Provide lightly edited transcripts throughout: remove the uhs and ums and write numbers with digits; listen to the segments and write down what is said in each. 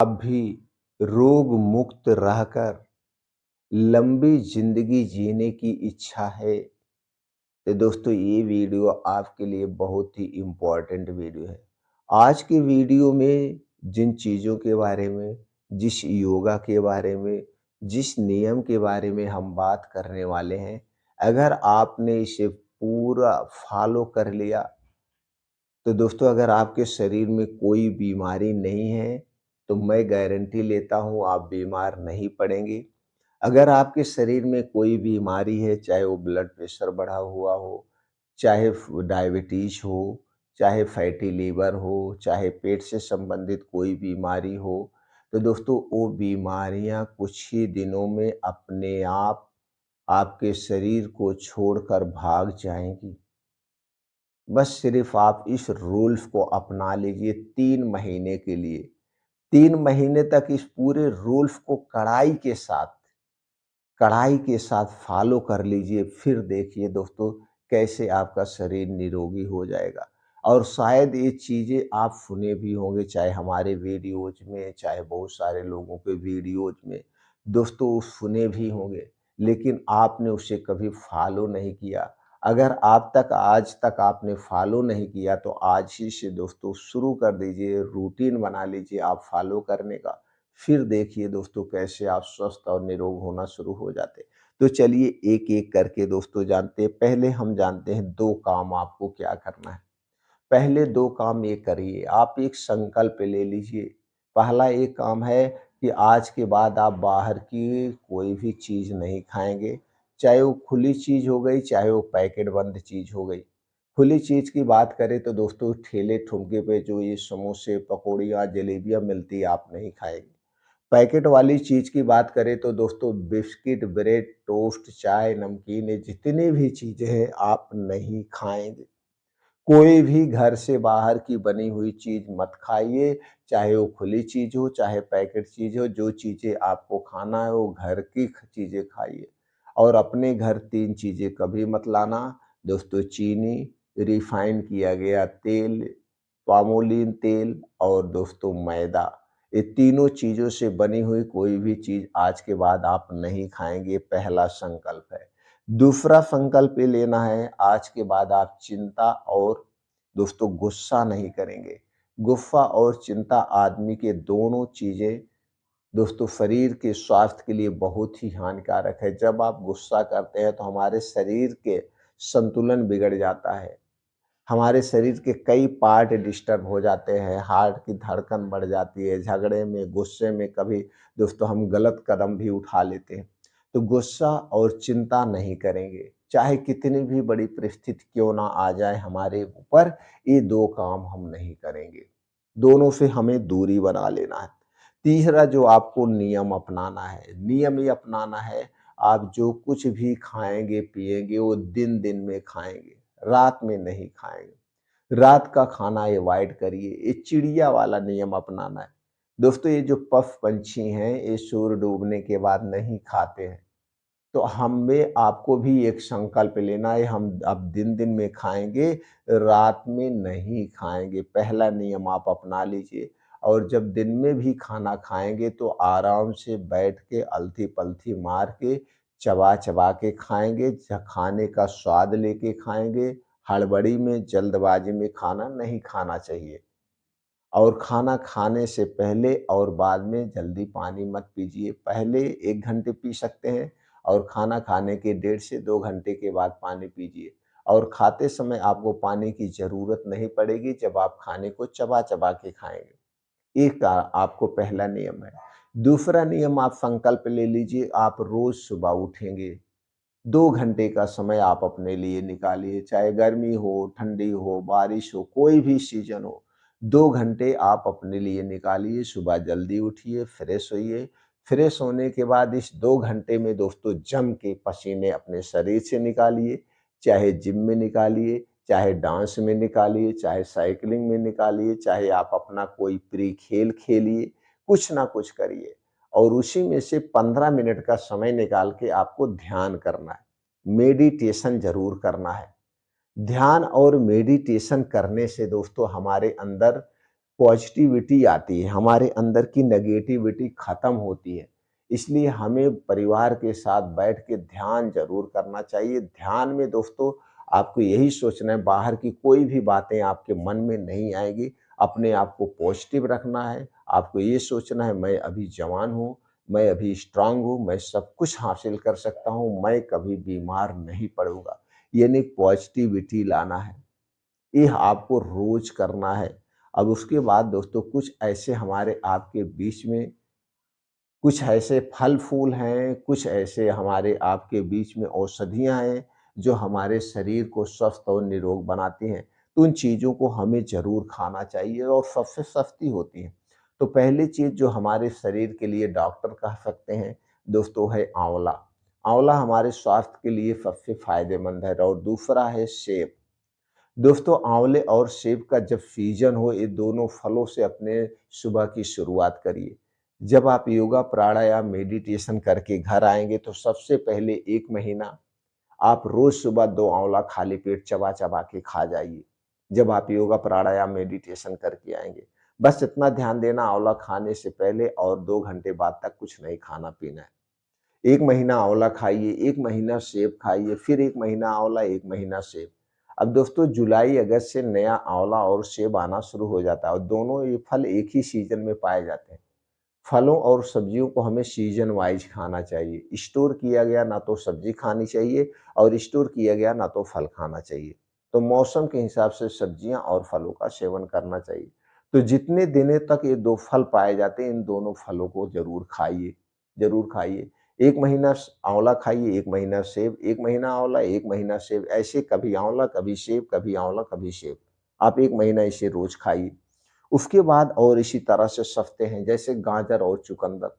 अब भी रोग मुक्त रहकर लंबी जिंदगी जीने की इच्छा है, तो दोस्तों ये वीडियो आपके लिए बहुत ही इम्पोर्टेंट वीडियो है। आज की वीडियो में जिन चीज़ों के बारे में, जिस योगा के बारे में, जिस नियम के बारे में हम बात करने वाले हैं, अगर आपने इसे पूरा फॉलो कर लिया, तो दोस्तों अगर आपके शरीर में कोई बीमारी नहीं है, तो मैं गारंटी लेता हूँ आप बीमार नहीं पड़ेंगे। अगर आपके शरीर में कोई बीमारी है, चाहे वो ब्लड प्रेशर बढ़ा हुआ हो, चाहे डायबिटीज हो, चाहे फैटी लीवर हो, चाहे पेट से संबंधित कोई बीमारी हो, तो दोस्तों वो बीमारियां कुछ ही दिनों में अपने आप आपके शरीर को छोड़कर भाग जाएंगी। बस सिर्फ आप इस रूल्स को अपना लीजिए 3 महीने के लिए। 3 महीने तक इस पूरे रूल्स को कड़ाई के साथ फॉलो कर लीजिए, फिर देखिए दोस्तों कैसे आपका शरीर निरोगी हो जाएगा। और शायद ये चीज़ें आप सुने भी होंगे, चाहे हमारे वीडियोज़ में, चाहे बहुत सारे लोगों के वीडियोज़ में, दोस्तों वो सुने भी होंगे, लेकिन आपने उसे कभी फॉलो नहीं किया। अगर आप तक आज तक आपने फॉलो नहीं किया, तो आज ही से दोस्तों शुरू कर दीजिए, रूटीन बना लीजिए आप फॉलो करने का। फिर देखिए दोस्तों कैसे आप स्वस्थ और निरोग होना शुरू हो जाते। तो चलिए एक-एक करके दोस्तों जानते हैं। पहले हम जानते हैं 2 काम आपको क्या करना है। पहले 2 काम ये करिए, आप एक संकल्प ले लीजिए। पहला एक काम है कि आज के बाद आप बाहर की कोई भी चीज़ नहीं खाएँगे, चाहे वो खुली चीज़ हो गई, चाहे वो पैकेट बंद चीज़ हो गई। खुली चीज़ की बात करें तो दोस्तों ठेले-ठुमके पे जो ये समोसे, पकौड़ियाँ, जलेबियाँ मिलती है, आप नहीं खाएँगे। पैकेट वाली चीज़ की बात करें तो दोस्तों बिस्किट, ब्रेड, टोस्ट, चाय, नमकीन, ये जितनी भी चीज़ें हैं आप नहीं खाएँगे। कोई भी घर से बाहर की बनी हुई चीज़ मत खाइए, चाहे वो खुली चीज़ हो, चाहे पैकेट चीज़ हो, जो चीज़ें आपको खाना है वो घर की चीज़ें खाइए। और अपने घर 3 चीज़ें कभी मत लाना दोस्तों, चीनी, रिफाइन किया गया तेल, पामोलिन तेल और दोस्तों मैदा। ये तीनों चीज़ों से बनी हुई कोई भी चीज़ आज के बाद आप नहीं खाएँगे, पहला संकल्प है। दूसरा संकल्प ये लेना है, आज के बाद आप चिंता और दोस्तों गुस्सा नहीं करेंगे। गुस्सा और चिंता आदमी के दोनों चीज़ें दोस्तों शरीर के स्वास्थ्य के लिए बहुत ही हानिकारक है। जब आप गुस्सा करते हैं तो हमारे शरीर के संतुलन बिगड़ जाता है। हमारे शरीर के कई पार्ट डिस्टर्ब हो जाते हैं, हार्ट की धड़कन बढ़ जाती है, झगड़े में, गुस्से में कभी दोस्तों हम गलत कदम भी उठा लेते हैं। तो गुस्सा और चिंता नहीं करेंगे, चाहे कितनी भी बड़ी परिस्थिति क्यों ना आ जाए हमारे ऊपर, ये 2 काम हम नहीं करेंगे। दोनों से हमें दूरी बना लेना है। तीसरा जो आपको नियम अपनाना है, नियम ये अपनाना है, आप जो कुछ भी खाएँगे, पिएँगे वो दिन-दिन में खाएँगे। रात में नहीं खाएँगे। रात का खाना अवॉइड करिए, ये चिड़िया वाला नियम अपनाना है। दोस्तों ये जो पशु-पंछी हैं, ये सूर्य डूबने के बाद नहीं खाते हैं। तो हमें आपको भी एक संकल्प लेना है, हम अब दिन-दिन में खाएँगे, रात में नहीं खाएँगे। पहला नियम आप अपना लीजिए। और जब दिन में भी खाना खाएँगे तो आराम से बैठ के अलथी-पलथी मार के, चबा-चबा के खाएँगे, खाने का स्वाद लेके खाएँगे। हड़बड़ी में, जल्दबाज़ी में खाना नहीं खाना चाहिए। और खाना खाने से पहले और बाद में जल्दी पानी मत पीजिए। पहले 1 घंटे पी सकते हैं और खाना खाने के 1.5 से 2 घंटे के बाद पानी पीजिए। और खाते समय आपको पानी की ज़रूरत नहीं पड़ेगी जब आप खाने को चबा-चबा के खाएँगे। एक आपको पहला नियम है। दूसरा नियम आप संकल्प ले लीजिए, आप रोज़ सुबह उठेंगे। 2 घंटे का समय आप अपने लिए निकालिए, चाहे गर्मी हो, ठंडी हो, बारिश हो, कोई भी सीज़न हो। 2 घंटे आप अपने लिए निकालिए, सुबह जल्दी उठिए, फ्रेश होइए। फ्रेश होने के बाद इस 2 घंटे में दोस्तों जम के पसीने अपने शरीर से निकालिए, चाहे जिम में निकालिए, चाहे डांस में निकालिए, चाहे साइक्लिंग में निकालिए, चाहे आप अपना कोई प्रिय खेल खेलिए, कुछ ना कुछ करिए। और उसी में से 15 मिनट का समय निकाल के आपको ध्यान करना है, मेडिटेशन ज़रूर करना है। ध्यान और मेडिटेशन करने से दोस्तों हमारे अंदर पॉजिटिविटी आती है, हमारे अंदर की नेगेटिविटी खत्म होती है। इसलिए हमें परिवार के साथ बैठ के ध्यान ज़रूर करना चाहिए। ध्यान में दोस्तों आपको यही सोचना है, बाहर की कोई भी बातें आपके मन में नहीं आएगी। अपने आप को पॉजिटिव रखना है। आपको ये सोचना है मैं अभी जवान हूँ, मैं अभी स्ट्रॉन्ग हूँ, मैं सब कुछ हासिल कर सकता हूँ, मैं कभी बीमार नहीं पड़ूँगा। यानी पॉजिटिविटी लाना है। ये आपको रोज़ करना है। अब उसके बाद दोस्तों कुछ ऐसे हमारे आपके बीच में कुछ ऐसे फल-फूल हैं, कुछ ऐसे हमारे आपके बीच में औषधियाँ हैं, जो हमारे शरीर को स्वस्थ और निरोग बनाती हैं। तो उन चीज़ों को हमें ज़रूर खाना चाहिए और सबसे सस्ती होती हैं। तो पहली चीज़ जो हमारे शरीर के लिए डॉक्टर कह सकते हैं, दोस्तों है आँवला। आँवला हमारे स्वास्थ्य के लिए सबसे फ़ायदेमंद है और दूसरा है सेब। दोस्तों आंवले और सेब का जब सीजन हो, ये दोनों फलों से अपने सुबह की शुरुआत करिए। जब आप योगा प्राणायाम मेडिटेशन करके घर आएंगे तो सबसे पहले 1 महीना आप रोज सुबह 2 आंवला खाली पेट चबा चबा के खा जाइए। जब आप योगा प्राणायाम मेडिटेशन करके आएंगे, बस इतना ध्यान देना, आंवला खाने से पहले और 2 घंटे बाद तक कुछ नहीं खाना पीना है। 1 महीना आंवला खाइए, 1 महीना सेब खाइए, फिर 1 महीना आंवला, 1 महीना सेब। अब दोस्तों जुलाई अगस्त से नया आंवला और सेब आना शुरू हो जाता है और दोनों ये फल एक ही सीजन में पाए जाते हैं। फलों और सब्जियों को हमें सीजन वाइज खाना चाहिए। स्टोर किया गया ना तो सब्जी खानी चाहिए और स्टोर किया गया ना तो फल खाना चाहिए। तो मौसम के हिसाब से सब्जियां और फलों का सेवन करना चाहिए। तो जितने दिनों तक ये 2 फल पाए जाते हैं, इन दोनों फलों को ज़रूर खाइए, ज़रूर खाइए। 1 महीना आंवला खाइए, 1 महीना सेब, 1 महीना आंवला, 1 महीना सेब, ऐसे कभी आंवला, कभी सेब, कभी आंवला, कभी सेब। आप 1 महीना इसे रोज़ खाइए। उसके बाद और इसी तरह से सस्ते हैं जैसे गाजर और चुकंदर।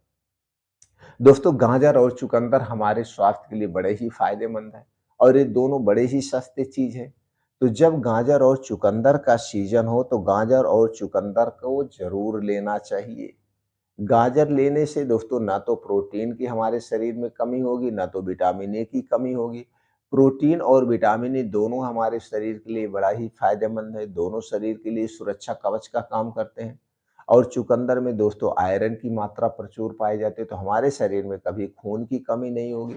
दोस्तों गाजर और चुकंदर हमारे स्वास्थ्य के लिए बड़े ही फायदेमंद हैं और ये दोनों बड़े ही सस्ते चीज हैं। तो जब गाजर और चुकंदर का सीजन हो तो गाजर और चुकंदर को जरूर लेना चाहिए। गाजर लेने से दोस्तों ना तो प्रोटीन की हमारे शरीर में कमी होगी, ना तो विटामिन ए की कमी होगी। प्रोटीन और विटामिन ए दोनों हमारे शरीर के लिए बड़ा ही फायदेमंद है, दोनों शरीर के लिए सुरक्षा कवच का काम करते हैं। और चुकंदर में दोस्तों आयरन की मात्रा प्रचुर पाई जाती है, तो हमारे शरीर में कभी खून की कमी नहीं होगी।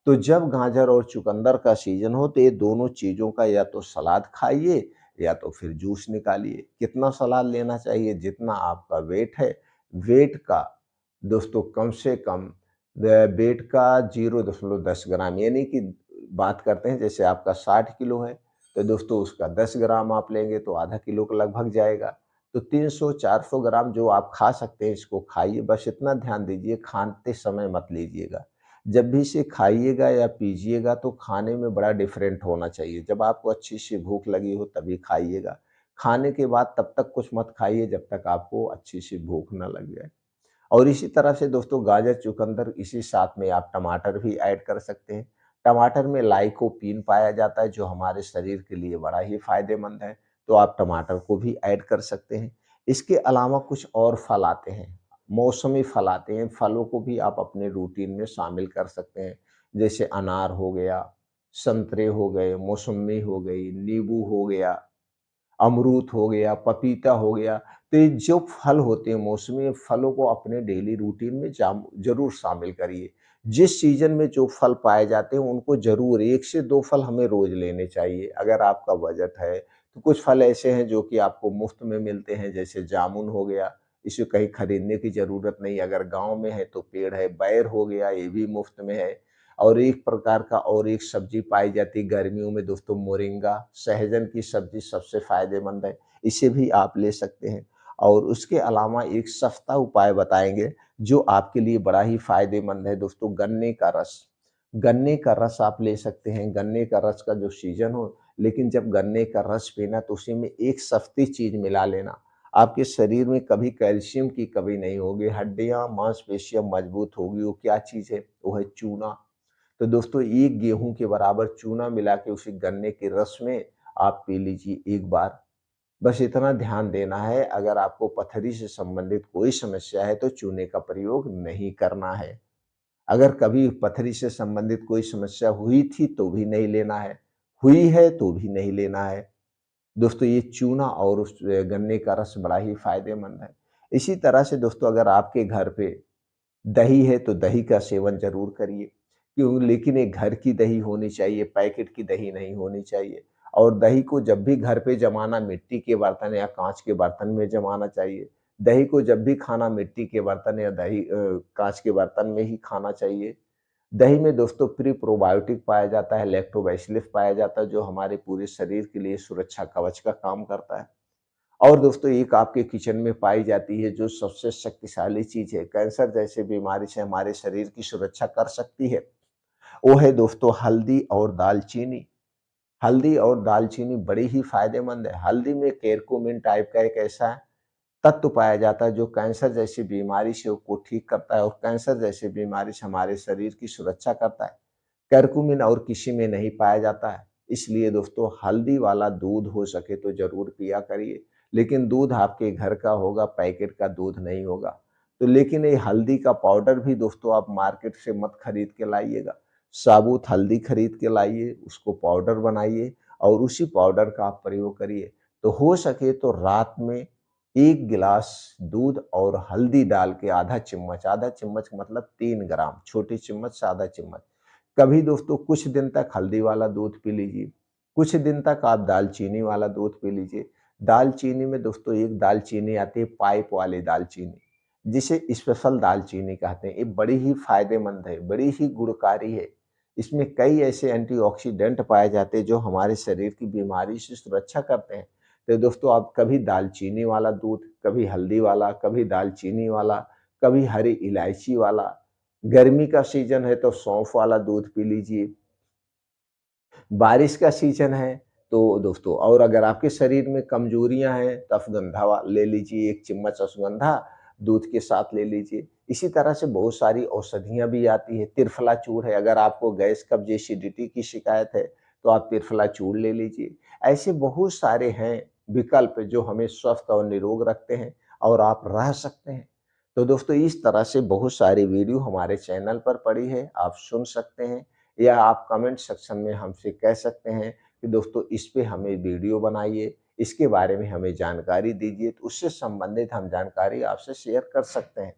तो जब गाजर और चुकंदर का सीजन हो तो ये दोनों चीज़ों का या तो सलाद खाइए या तो फिर जूस निकालिए। कितना सलाद लेना चाहिए? जितना आपका वेट है, वेट का दोस्तों कम से कम वेट का 0.10 ग्राम, यानी कि बात करते हैं जैसे आपका 60 किलो है, तो दोस्तों उसका 10 ग्राम आप लेंगे तो आधा किलो के लगभग जाएगा। तो 300-400 ग्राम जो आप खा सकते हैं इसको खाइए। बस इतना ध्यान दीजिए, खाते समय मत लीजिएगा। जब भी इसे खाइएगा या पीजिएगा तो खाने में बड़ा डिफरेंट होना चाहिए। जब आपको अच्छी सी भूख लगी हो तभी खाइएगा। खाने के बाद तब तक कुछ मत खाइए जब तक आपको अच्छी सी भूख ना लग जाए। और इसी तरह से दोस्तों गाजर, चुकंदर, इसी साथ में आप टमाटर भी ऐड कर सकते हैं। टमाटर में लाइकोपीन पाया जाता है जो हमारे शरीर के लिए बड़ा ही फ़ायदेमंद है, तो आप टमाटर को भी ऐड कर सकते हैं। इसके अलावा कुछ और फल आते हैं, मौसमी फल आते हैं, फलों को भी आप अपने रूटीन में शामिल कर सकते हैं। जैसे अनार हो गया, संतरे हो गए, मौसम्मी हो गई, नींबू हो गया, अमरूद हो गया, पपीता हो गया। तो ये जो फल होते हैं मौसमी फलों को अपने डेली रूटीन में ज़रूर शामिल करिए। जिस सीज़न में जो फल पाए जाते हैं उनको ज़रूर 1 से 2 फल हमें रोज़ लेने चाहिए। अगर आपका बजट है तो कुछ फल ऐसे हैं जो कि आपको मुफ्त में मिलते हैं, जैसे जामुन हो गया, इसे कहीं खरीदने की ज़रूरत नहीं। अगर गाँव में है तो पेड़ है, बेर हो गया, ये भी मुफ्त में है। और एक प्रकार का और एक सब्जी पाई जाती है गर्मियों में दोस्तों, मोरिंगा, सहजन की सब्जी सबसे फायदेमंद है, इसे भी आप ले सकते हैं। और उसके अलावा एक सस्ता उपाय बताएँगे जो आपके लिए बड़ा ही फायदेमंद है दोस्तों, गन्ने का रस। गन्ने का रस आप ले सकते हैं, गन्ने का रस का जो सीज़न हो, लेकिन जब गन्ने का रस पीना तो उसी में एक सस्ती चीज़ मिला लेना। आपके शरीर में कभी कैल्शियम की कमी नहीं होगी, हड्डियाँ, मांसपेशियाँ मजबूत होगी। वो क्या चीज़ है? वो है चूना। तो दोस्तों 1 गेहूँ के बराबर चूना मिला के उसी गन्ने के रस में आप पी लीजिए एक बार। बस इतना ध्यान देना है, अगर आपको पथरी से संबंधित कोई समस्या है तो चूने का प्रयोग नहीं करना है। अगर कभी पथरी से संबंधित कोई समस्या हुई थी तो भी नहीं लेना है, हुई है तो भी नहीं लेना है। दोस्तों ये चूना और उस गन्ने का रस बड़ा ही फ़ायदेमंद है। इसी तरह से दोस्तों अगर आपके घर पे दही है तो दही का सेवन ज़रूर करिए। क्यों? लेकिन एक घर की दही होनी चाहिए, पैकेट की दही नहीं होनी चाहिए। और दही को जब भी घर पे जमाना मिट्टी के बर्तन या काँच के बर्तन में जमाना चाहिए। दही को जब भी खाना मिट्टी के बर्तन या काँच के बर्तन में ही खाना चाहिए। दही में दोस्तों प्री-प्रोबायोटिक पाया जाता है, लैक्टोबैसिलस पाया जाता है जो हमारे पूरे शरीर के लिए सुरक्षा कवच का काम करता है। और दोस्तों एक आपके किचन में पाई जाती है जो सबसे शक्तिशाली चीज़ है, कैंसर जैसे बीमारी से हमारे शरीर की सुरक्षा कर सकती है, वो है दोस्तों हल्दी और दालचीनी। हल्दी और दालचीनी बड़ी ही फ़ायदेमंद है। हल्दी में करक्यूमिन टाइप का एक ऐसा तत्व पाया जाता है जो कैंसर जैसी बीमारी से को ठीक करता है और कैंसर जैसी बीमारी से हमारे शरीर की सुरक्षा करता है। करक्यूमिन और किसी में नहीं पाया जाता है। इसलिए दोस्तों हल्दी वाला दूध हो सके तो ज़रूर पिया करिए। लेकिन दूध आपके घर का होगा, पैकेट का दूध नहीं होगा। तो लेकिन ये हल्दी का पाउडर भी दोस्तों आप मार्केट से मत खरीद के लाइएगा। साबुत हल्दी खरीद के लाइए, उसको पाउडर बनाइए और उसी पाउडर का आप प्रयोग करिए। तो हो सके तो रात में 1 गिलास दूध और हल्दी डाल के आधा चम्मच मतलब 3 ग्राम, छोटी चम्मच से आधा चम्मच। कभी दोस्तों कुछ दिन तक हल्दी वाला दूध पी लीजिए, कुछ दिन तक आप दालचीनी वाला दूध पी लीजिए। दालचीनी में दोस्तों एक दालचीनी आती है पाइप वाली दालचीनी, जिसे स्पेशल दालचीनी कहते हैं। ये बड़ी ही फ़ायदेमंद है, बड़ी ही गुणकारी है। इसमें कई ऐसे एंटीऑक्सीडेंट पाए जाते हैं जो हमारे शरीर की बीमारी से सुरक्षा करते हैं। तो दोस्तों आप कभी दालचीनी वाला दूध, कभी हल्दी वाला, कभी दालचीनी वाला, कभी हरी इलायची वाला, गर्मी का सीज़न है तो सौंफ वाला दूध पी लीजिए। बारिश का सीज़न है तो दोस्तों और अगर आपके शरीर में कमज़ोरियाँ हैं तो अश्वगंधा ले लीजिए, 1 चम्मच अश्वगंधा दूध के साथ ले लीजिए। इसी तरह से बहुत सारी औषधियाँ भी आती हैं, त्रिफला चूर्ण है, अगर आपको गैस, कब्ज़, एसिडिटी की शिकायत है तो आप त्रिफला चूर्ण ले लीजिए। ऐसे बहुत सारे हैं विकल्प जो हमें स्वस्थ और निरोग रखते हैं और आप रह सकते हैं। तो दोस्तों इस तरह से बहुत सारी वीडियो हमारे चैनल पर पड़ी है, आप सुन सकते हैं या आप कमेंट सेक्शन में हमसे कह सकते हैं कि दोस्तों इस पे हमें वीडियो बनाइए, इसके बारे में हमें जानकारी दीजिए, तो उससे संबंधित हम जानकारी आपसे शेयर कर सकते हैं।